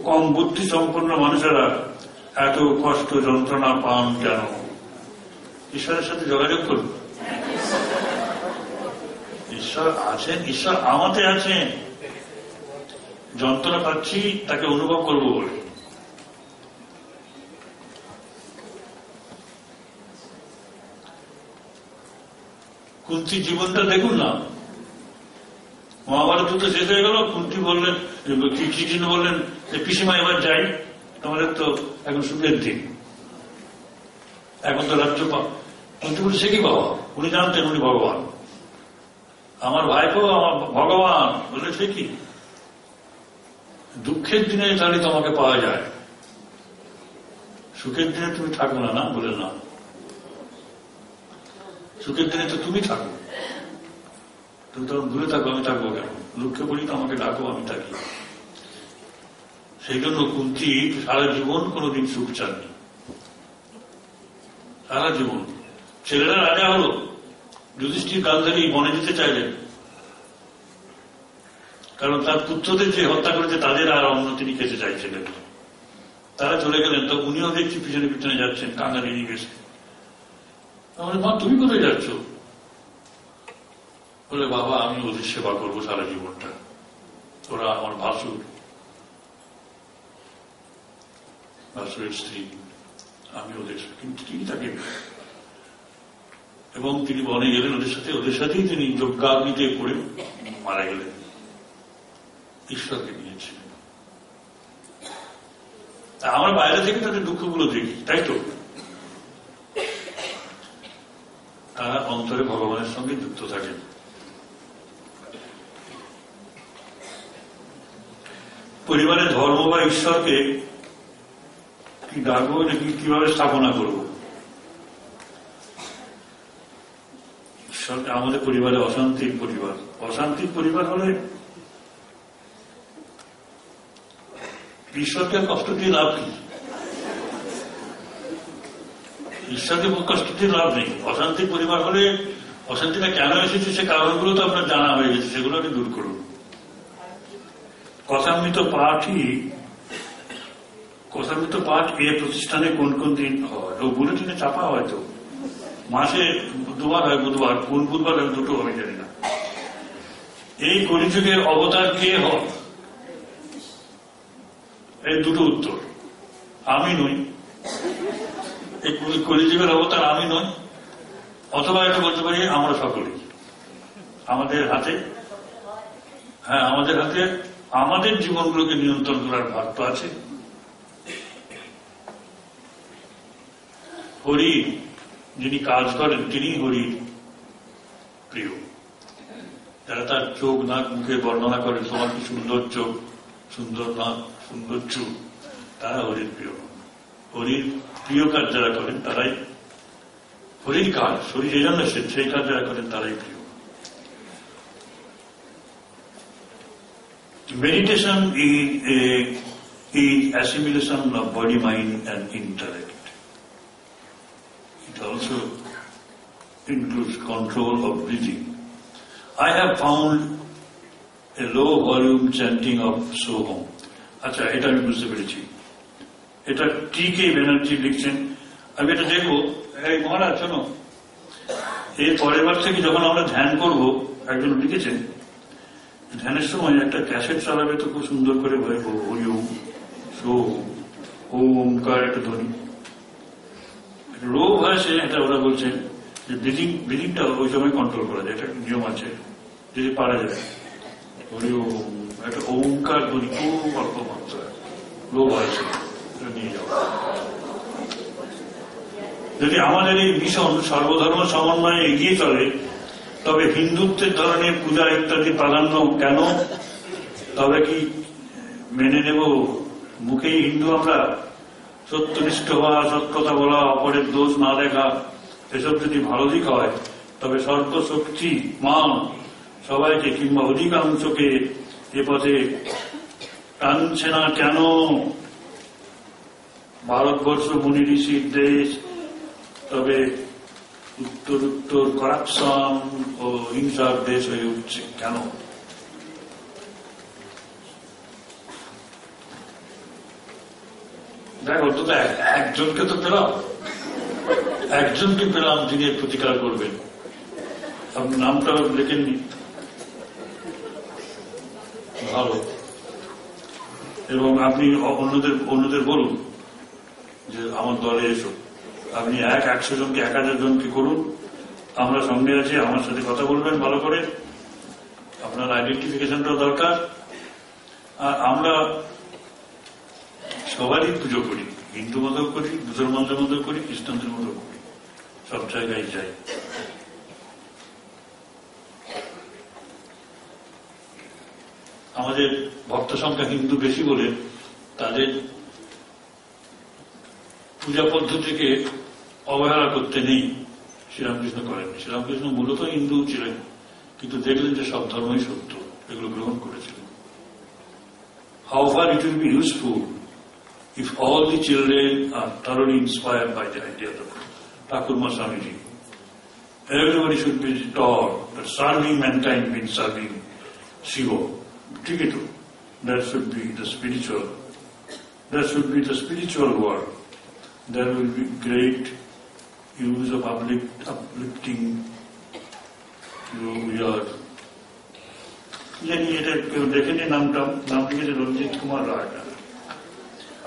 কম বুদ্ধি সম্পন্ন মানুষেরা এত কষ্ট যন্ত্রণা পান কেন? ঈশ্বরের সাথে যোগাযোগ করুন। ঈশ্বর আছেন, ঈশ্বর আমাতে আছেন। যন্ত্রণা পাচ্ছি তাকে অনুভব করব বলে। কুন্তি জীবনটা দেখুন না, মহাভারত যুদ্ধ শেষ হয়ে গেল, কুন্তি বললেন, কৃষ্ণ বললেন যে পিসিমা এবার যাই, তোমাদের তো এখন সুখের দিন, এখন তো রাজ্য কুন্তি বলছে, সে কি বাবা? উনি জানতেন উনি ভগবান, আমার ভাইপো আমার ভগবান। বলে সে কি? দুঃখের দিনে তাহলে তোমাকে পাওয়া যায়, সুখের দিনে তুমি থাকো না। না, বলে না, সুখের দিনে তো তুমি থাকো, তুমি তখন দূরে থাকো, আমি থাকবো কেন? লক্ষ্য করি তো আমাকে ডাকো, আমি থাকি। সেই জন্য কুন্তি সারা জীবন কোনোদিন সুখ চাননি, সারা জীবন। ছেলেরা রাজা হলো, যুধিষ্ঠির গান্ধারী বনে যেতে চাইলেন, কারণ তার পুত্রদের যে হত্যা করেছে তাদের আর অন্য তিনি খেতে চাইছিলেন। তারা চলে গেলেন, তো উনিও দেখছি পিছনে পিছনে যাচ্ছেন, কাঙ্গালি নিয়ে গেছে। মা তুমি কোথায় যাচ্ছ? বলে বাবা আমি ওদের সেবা করবো সারা জীবনটা, ওরা আমার ভাসুর। বাসুরের স্ত্রী, আমি ওদের কিন্তু তিনি তাকে, এবং তিনি বনে গেলেন ওদের সাথেই তিনি যজ্ঞাগ্নিতে পড়ে মারা গেলেন, ঈশ্বরকে নিয়েছিলেন। আমরা বাইরে থেকে তাদের দুঃখগুলো দেখি, তাই তো তারা অন্তরে ভগবানের সঙ্গে যুক্ত থাকেন। পরিবারে ধর্ম বা ঈশ্বরকে কি ডাকবো, নাকি কিভাবে স্থাপনা করব? ঈশ্বরকে আমাদের পরিবারে অশান্তির পরিবার হলে ঈশ্বরকে কষ্ট দিয়ে লাভ নেই, ঈশ্বরকে কষ্ট দিয়ে লাভ নেই। অশান্তির পরিবার হলে অশান্তিটা কেন এসেছে সে কারণগুলো তো আপনার জানা হয়ে গেছে, সেগুলোকে দূর করুন। কথামৃত পাঠ এ প্রতিষ্ঠানে কোন কোন দিন হয়? ও বুলেটিনে চাপা হয়তো মাসে 2 বার হয়, বুধবার, কোন বুধবার হয় 2টো আমি জানি না। এই কলিযুগের অবতার কে হয়? এই 2টো উত্তর। আমি নই, এই কলিযুগের অবতার আমি নই, অথবা এটা বলতে পারি আমরা সকলেই। আমাদের হাতে আমাদের জীবনগুলোকে নিয়ন্ত্রণ করার ভাগ তো আছে। হরি যিনি কাজ করেন তিনি হরির প্রিয়। যারা তার চোখ নাক মুখে বর্ণনা করেন, তোমার কি সুন্দর চোখ, সুন্দর নাক, সুন্দর চোখ, তারা হরির প্রিয়। হরির প্রিয় কাজ যারা করেন তারাই হরির কাজ, হরি যে জন্য সেই কাজ যারা করেন তারাই প্রিয়। Meditation is assimilation of body, mind and intellect. It also includes control of breathing. I have found a low volume chanting of Soham. আচ্ছা, এটা আমি বুঝতে পেরেছি। এটা টি.কে. ব্যানার্জি লিখছেন। আমি এটা দেখবো। এই মহারাজ শোনো, এই পরের বার থেকে যখন আমরা ধ্যান করবো, একজন লিখেছেন ধ্যানের সময় একটা ক্যাসেট চালাবে তো খুব সুন্দর করে হরি ওম ওমকার একটা ধ্বনি, লো ভয়েসে এটা ওরা বলছেন যে ব্রিদিংটা ওই সময় কন্ট্রোল করা যায়, এটা নিয়ম আছে, যদি পারা যায়। হরি ওম একটা ওমকার ধ্বনি খুব অল্প মাত্রায় লো ভয়েসে নিয়ে যাওয়া। যদি আমাদের এই মিশন সর্বধর্ম সমন্বয়ে এগিয়ে চলে, তবে হিন্দুত্বের ধরনের পূজা ইত্যাদি প্রাধান্য কেন? তবে কি মেনে নেব মুখেই হিন্দু আমরা? সত্যনিষ্ঠ হওয়া, সত্যতা বলা, অপরের দোষ না দেখা, এসব যদি ভালো দিক হয়, তবে সর্বশক্তি মা সবাইকে কিংবা অধিকাংশকে এ পথে টানছে না কেন? ভারতবর্ষ মুনি ঋষির দেশ, তবে উত্তর করাপশন ও হিংসার দেশ হয়ে উঠছে কেন? দেখ, অন্তত একজনকে তো পেলাম যিনি প্রতিকার করবেন। আপনি নামটা লেখেননি, ভালো। এবং আপনি অন্যদের বলুন যে আমার দলে এসো। আপনি 100 জনকে 1000 জনকে করুন, আমরা সঙ্গে আছি, আমার সাথে কথা বলবেন ভালো করে। আপনার আইডেন্টিফিকেশনটাও দরকার। আর আমরা সবারই পুজো করি, হিন্দু মতো করি, মুসলমানদের মতো করি, খ্রিস্টানদের মতো করি, সব জায়গায় যাই। আমাদের ভক্ত সংখ্যা হিন্দু বেশি বলে তাদের পূজা পদ্ধতিকে অবহেলা করতে নেই, শ্রীরামকৃষ্ণ করেন। শ্রীরামকৃষ্ণ মূলত হিন্দু ছিলেন, কিন্তু দেখলেন যে সব ধর্মই সত্য, এগুলো গ্রহণ করেছিলেন। How far it will be useful if all the children are thoroughly inspired by the idea of Thakurma Swamiji. Everybody should be taught that serving mankind means serving Shiva. That should be the spiritual world. There will be great use of uplifting your জানি। এটা কেউ দেখেনি, নাম লিখেছে রঞ্জিত কুমার রায়।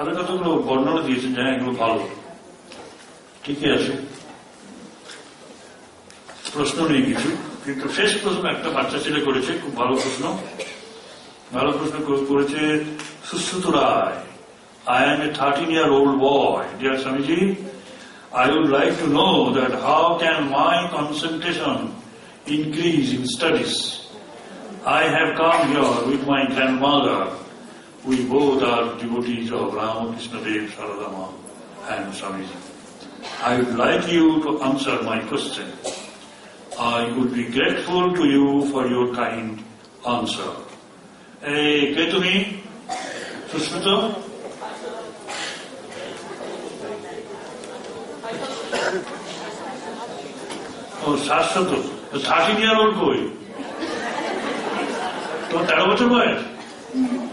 ভালো কতগুলো বর্ণনা দিয়েছেন যে এগুলো ভালো, ঠিকই আছে, প্রশ্ন নেই কিছু। কিন্তু শেষ প্রশ্ন একটা বাচ্চা ছেলে করেছে, খুব ভালো প্রশ্ন করেছে সুশ্রুত রায়। I am a 13-year-old boy. Dear Swamiji, I would like to know that how can my concentration increase in studies? I have come here with my grandmother. We both are devotees of Ramakrishna Dev, Saradama and Swamiji. I would like you to answer my question. I would be grateful to you for your kind answer. Hey, Ketumi, Susmita? Oh, 700. 13-year-old boy. তোমার 13 বছর বয়স?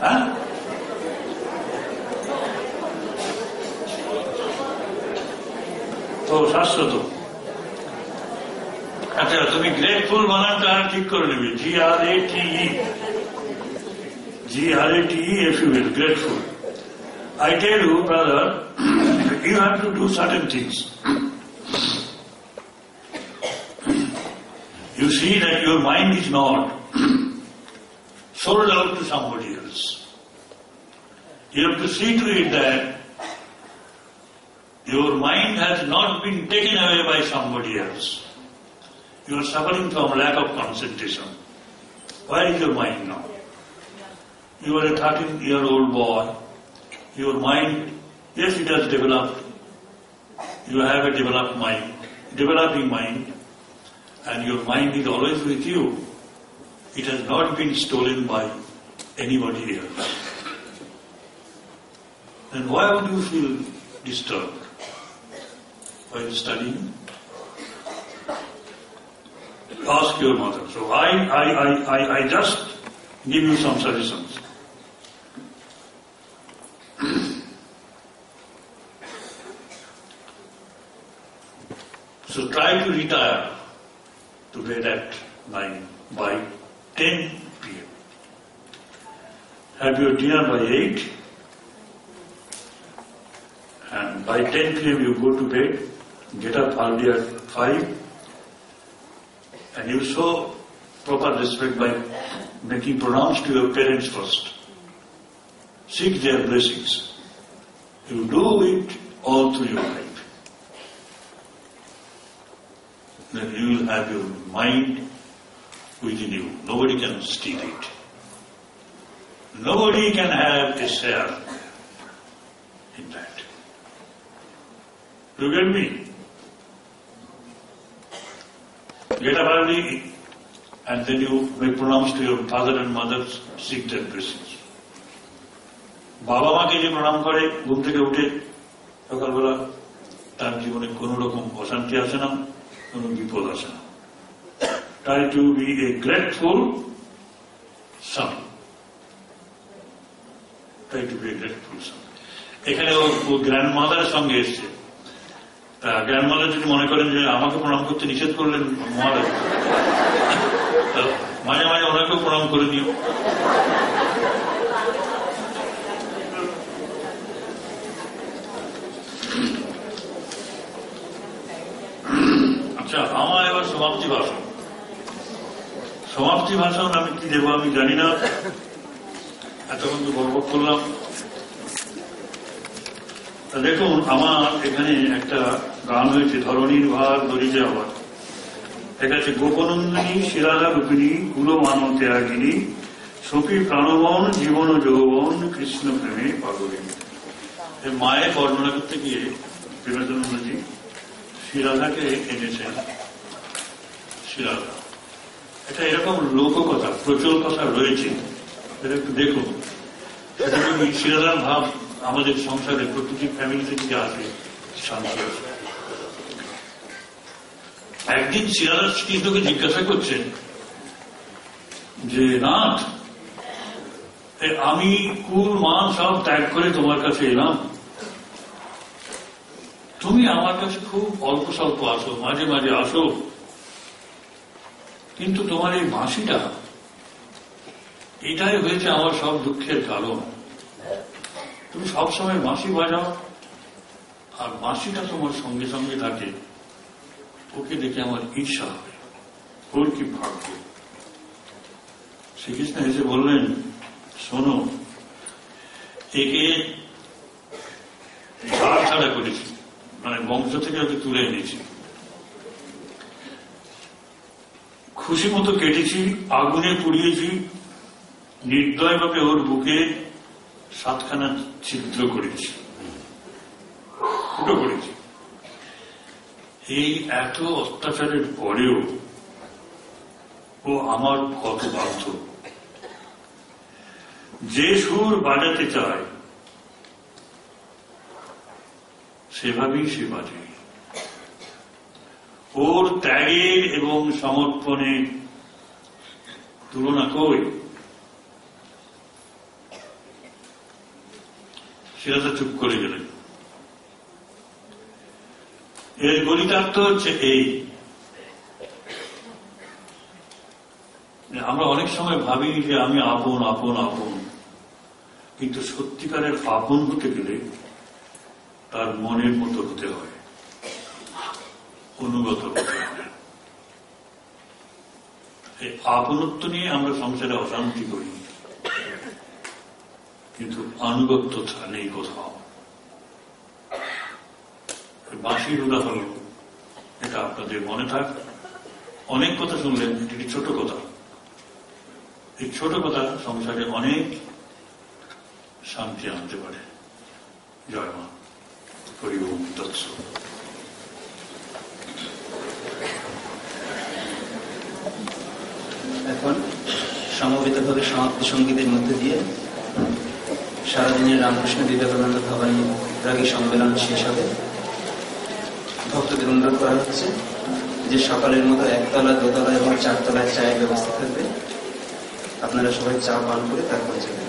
হ্যাঁ, তো 700। আচ্ছা, তুমি grateful বানানটা ঠিক করে নেবে, GRATE, if you will, grateful. I tell you, brother, you have to do certain things. You see that your mind is not sold out to somebody else. You have to see to it that your mind has not been taken away by somebody else. You are suffering from lack of concentration. Where is your mind now? You are a 13-year-old boy. Your mind, yes, it has developed. You have a developing mind, and your mind is always with you. It has not been stolen by anybody else. Then why would you feel disturbed while studying? Ask your mother. So I just give you some suggestions. So try to retire to bed at 9 by 10 p.m. Have your dinner by 8, and by 10 p.m. you go to bed, get up early at 5, and you show proper respect by making pronouns to your parents first. Seek their blessings. You do it all through your life. Then you will have your mind within you. Nobody can steal it. Nobody can have a share in that. You get me? Get up early, and then you make pronouns to your father and mother, seek their blessings. বাবা মাকে যে প্রণাম করে ঘুম থেকে উঠে সকালবেলা, তার জীবনে কোন রকম অশান্তি আসে না, কোন বিপদ আসে না। Try to be a grateful son. Try to be a grateful son. এখানে ও গ্র্যান্ডমাদারের সঙ্গে এসছে। তা গ্র্যান্ডমাদার যদি মনে করেন যে আমাকে প্রণাম করতে নিষেধ করলেন মহারাজ, মাঝে মাঝে ওনাকেও প্রণাম করে দিও। আচ্ছা, আমার এবার সমাপ্তি ভাষণ আমি কি দেবো আমি জানি না। এতক্ষণ তো গল্প করলাম। দেখুন, আমার এখানে একটা গান হয়েছে, ধরণীর ভার ধরিতে আবার। ঠিক আছে, গোপনন্দিনী শিরাধা রূপিণী কুল মান ত্যাগিনী সখী প্রাণবন জীবন যৌবন কৃষ্ণ প্রেমে পাগলিনী। মায়ের বর্ণনা করতে গিয়ে বিবেকানন্দজি শিরাধাকে এনেছেন। শিরাধা এটা এরকম লোককথা, প্রচুর কথা রয়েছে, এটা একটু দেখুন। শিরাধার ভাব আমাদের সংসারে প্রতিটি ফ্যামিলিতে যে আছে শান্তি আছে। একদিন শিরাধা কৃষ্ণকে জিজ্ঞাসা করছেন যে, নাথ, আমি কুল মান সব ত্যাগ করে তোমার কাছে এলাম, তুমি আমার কাছে খুব অল্প স্বল্প আসো, মাঝে মাঝে আসো, কিন্তু তোমার এই বাঁশিটা, এটাই হয়েছে আমার সব দুঃখের কারণ। তুমি সবসময় বাঁশি বাজাও আর বাঁশিটা তোমার সঙ্গে সঙ্গে থাকে, ওকে দেখে আমার ঈর্ষা হবে, ওর কি ভাগ্য। শ্রীকৃষ্ণ এসে বললেন, শোনো, একে ঝাড় ছাড়া করেছি, মানে বংশ থেকে ওকে তুলে এনেছি, খুশি মতো কেটেছি, আগুনে পুড়িয়েছি, নির্দয়ভাবে ওর বুকে 7খানা ছিদ্র করেছি, ফুটো করেছি। এই এত অত্যাচারের পরেও ও আমার কত বাধ্য। যে সুর বাজাতে চায় সেভাবেই সে বাজে। ওর ত্যাগের এবং সমর্পণের তুলনা কই? সেটা তো চুপ করে গেলেন। এর গলিতার্থ হচ্ছে এই, আমরা অনেক সময় ভাবি যে আমি আপন আপন আপন, কিন্তু সত্যিকারের আপন হতে গেলে তার মনের মতো হতে হয়, অনুগত হতে হয়। এই আপনত্ব নিয়ে আমরা সংসারে অশান্তি করি, কিন্তু আনুগত্য নেই কোথাও। বাঁশির উদাহরণ এটা আপনাদের মনে থাক। অনেক কথা শুনলেন, এটি ছোট কথা। এই ছোট কথা সংসারে অনেক শান্তি আনতে পারে। জয় মা। হরি ওম তৎসৎ। এখন সমবেতভাবে সমাপ্তি সঙ্গীতের মধ্যে দিয়ে সারাদিনের রামকৃষ্ণ বিবেকানন্দ ভবানী রাগী সম্মেলন শেষ হবে। ভক্তদের অনুরোধ করা হচ্ছে যে সকালের মতো 1তলা, 2তলা এবং 4তলায় চায়ের ব্যবস্থা থাকবে, আপনারা সবাই চা পান করে তারপরে যাবেন।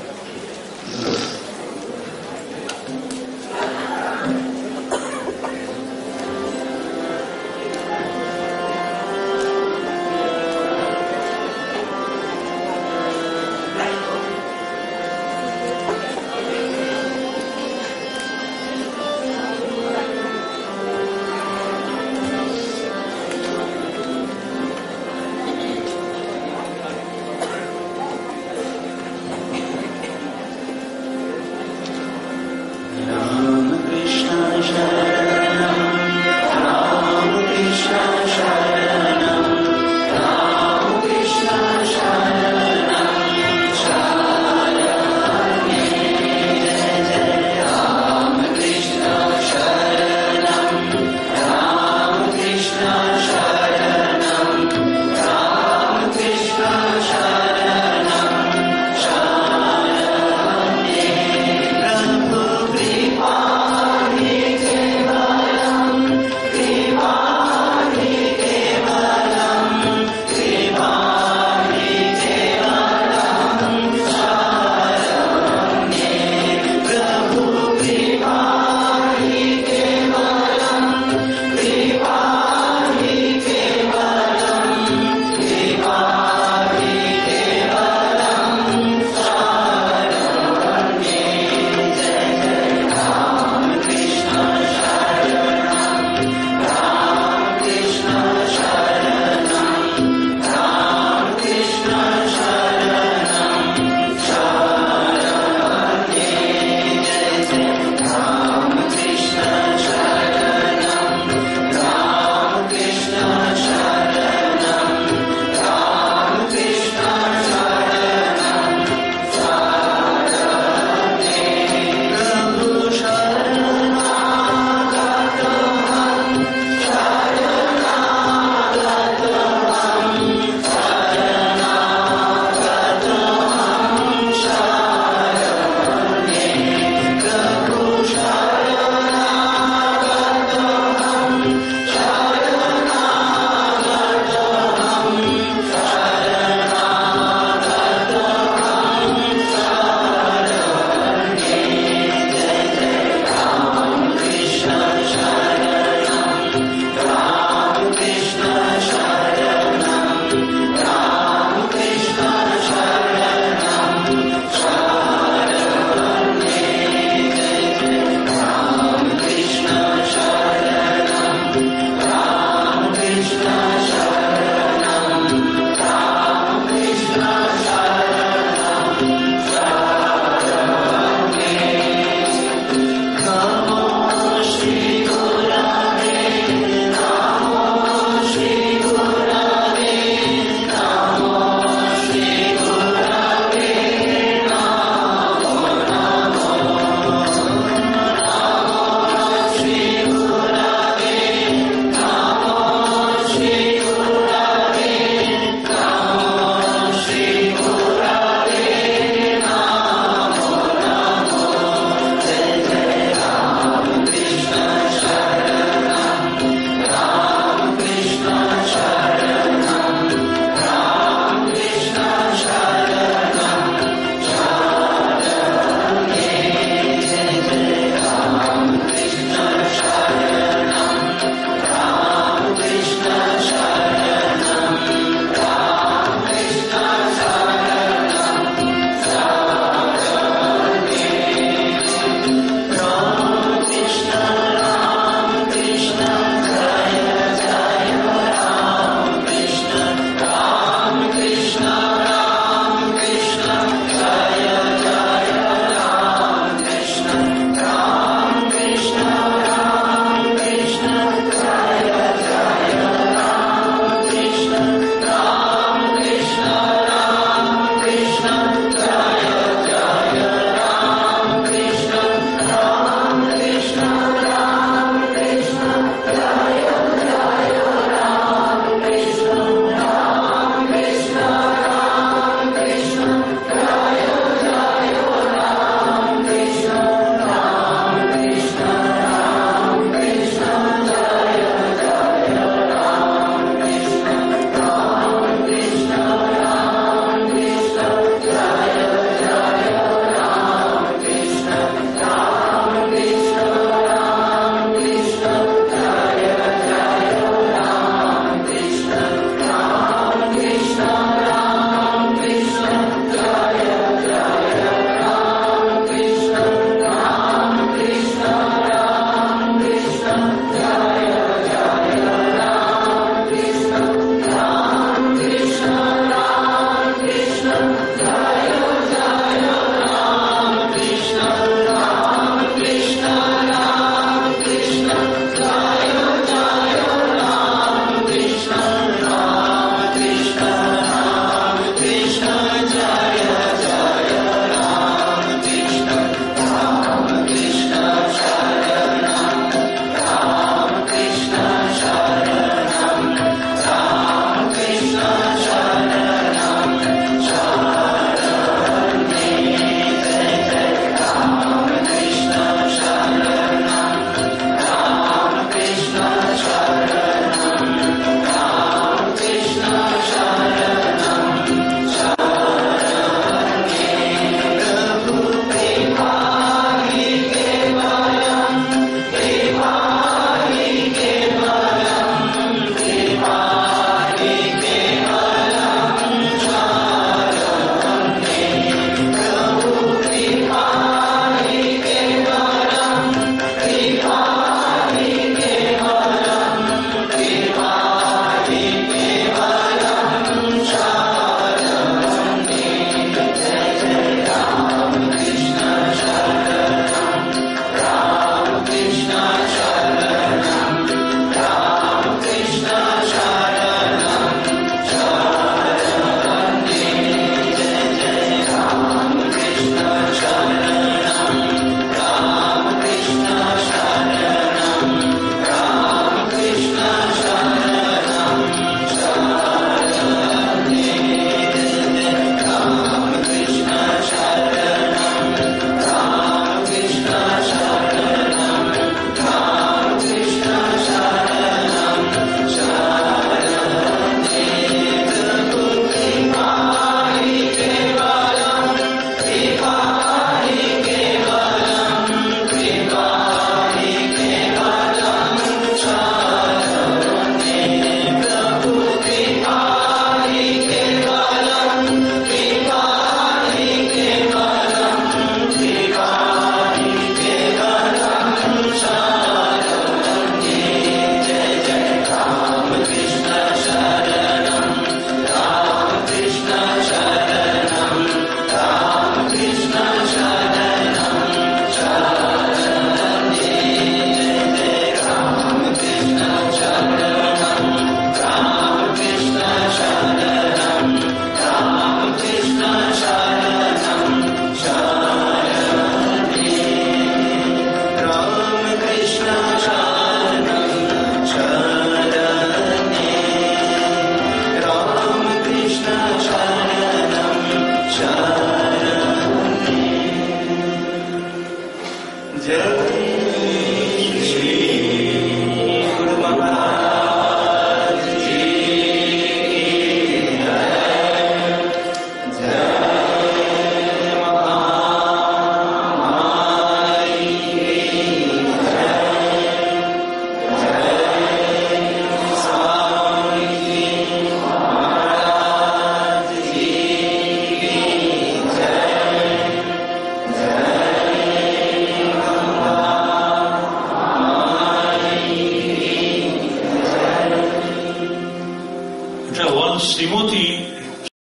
শ্রীমতী